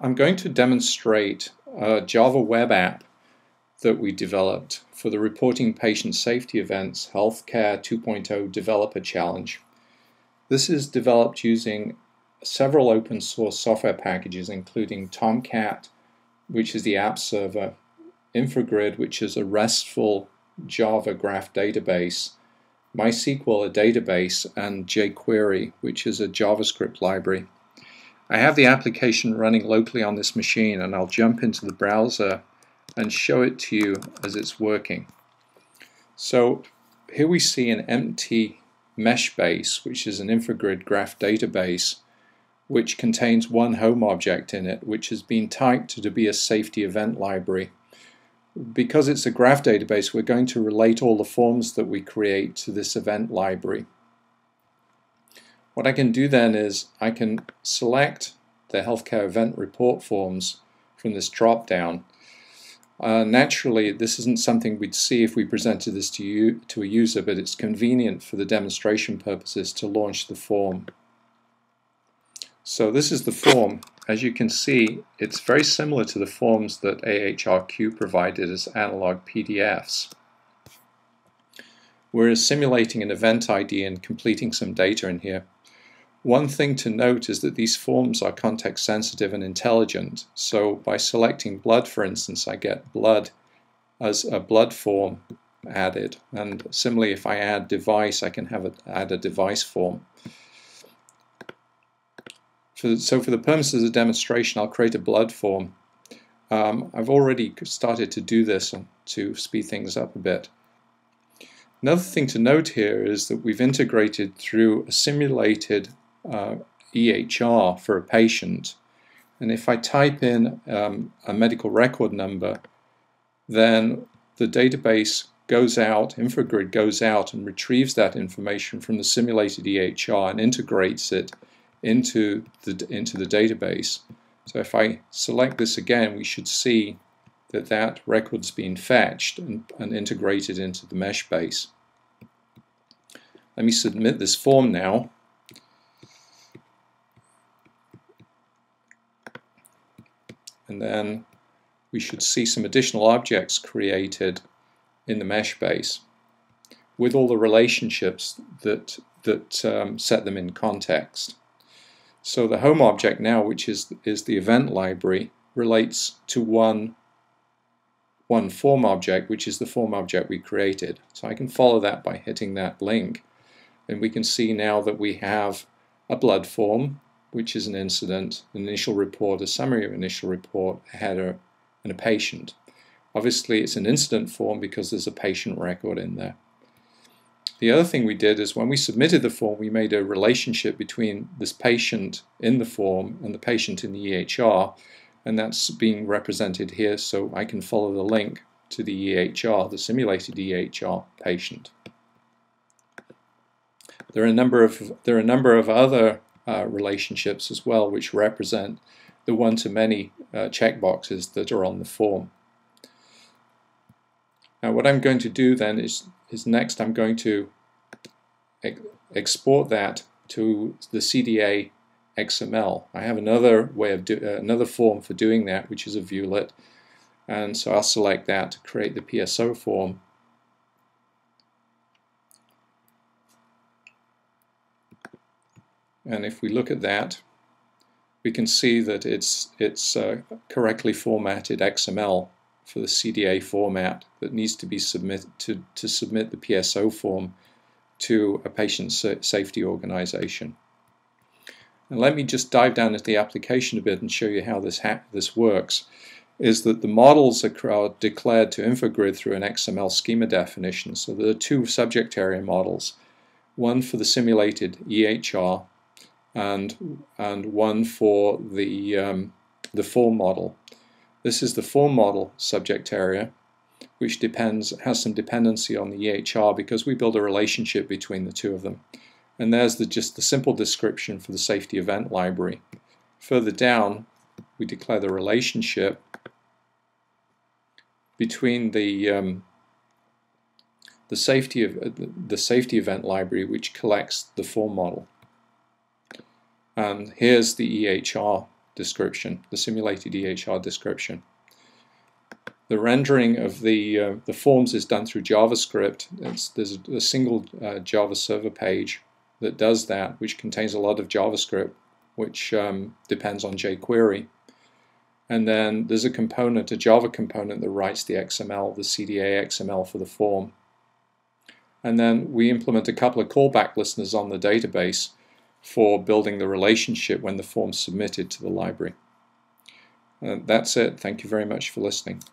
I'm going to demonstrate a Java web app that we developed for the Reporting Patient Safety Events Healthcare 2.0 Developer Challenge. This is developed using several open source software packages, including Tomcat, which is the app server, Infogrid, which is a RESTful Java graph database, MySQL, a database, and jQuery, which is a JavaScript library. I have the application running locally on this machine, and I'll jump into the browser and show it to you as it's working. So here we see an empty mesh base, which is an Infogrid graph database, which contains one home object in it, which has been typed to be a safety event library. Because it's a graph database, we're going to relate all the forms that we create to this event library. What I can do then is I can select the healthcare event report forms from this drop-down. Naturally, this isn't something we'd see if we presented this to a user, but it's convenient for the demonstration purposes to launch the form. So this is the form. As you can see, it's very similar to the forms that AHRQ provided as analog PDFs. We're simulating an event ID and completing some data in here. One thing to note is that these forms are context sensitive and intelligent. So by selecting blood, for instance, I get blood as a blood form added. And similarly, if I add device, I can add a device form. So for the purposes of demonstration, I'll create a blood form. I've already started to do this to speed things up a bit. Another thing to note here is that we've integrated through a simulated EHR for a patient. And if I type in a medical record number, then the database goes out, Infogrid goes out and retrieves that information from the simulated EHR and integrates it into the database. So if I select this again, we should see that that record's been fetched and integrated into the mesh base. Let me submit this form now. And then we should see some additional objects created in the mesh base with all the relationships that set them in context. So the home object now, which is the event library, relates to one form object, which is the form object we created. So I can follow that by hitting that link. And we can see now that we have a blood form, which is an incident, an initial report, a summary of initial report, a header, and a patient. Obviously, it's an incident form because there's a patient record in there. The other thing we did is when we submitted the form, we made a relationship between this patient in the form and the patient in the EHR, and that's being represented here, so I can follow the link to the EHR, the simulated EHR patient. There are a number of other relationships as well, which represent the one-to-many checkboxes that are on the form. Now, what I'm going to do then is next I'm going to export that to the CDA XML. I have another way of another form for doing that, which is a viewlet, and so I'll select that to create the PSO form. And if we look at that, we can see that it's correctly formatted XML for the CDA format that needs to be submitted to submit the PSO form to a patient safety organization. And let me just dive down into the application a bit and show you how this works. Is that the models are declared to Infogrid through an XML schema definition. So there are two subject area models, one for the simulated EHR and one for the form model. This is the form model subject area, which has some dependency on the EHR because we build a relationship between the two of them. And there's just the simple description for the safety event library. Further down, we declare the relationship between the safety event library, which collects the form model. And here's the EHR description, the simulated EHR description. The rendering of the forms is done through JavaScript. There's a single Java server page that does that, which contains a lot of JavaScript, which depends on jQuery. And then there's a component, a Java component, that writes the XML, the CDA XML for the form. And then we implement a couple of callback listeners on the database for building the relationship when the form's submitted to the library. That's it. Thank you very much for listening.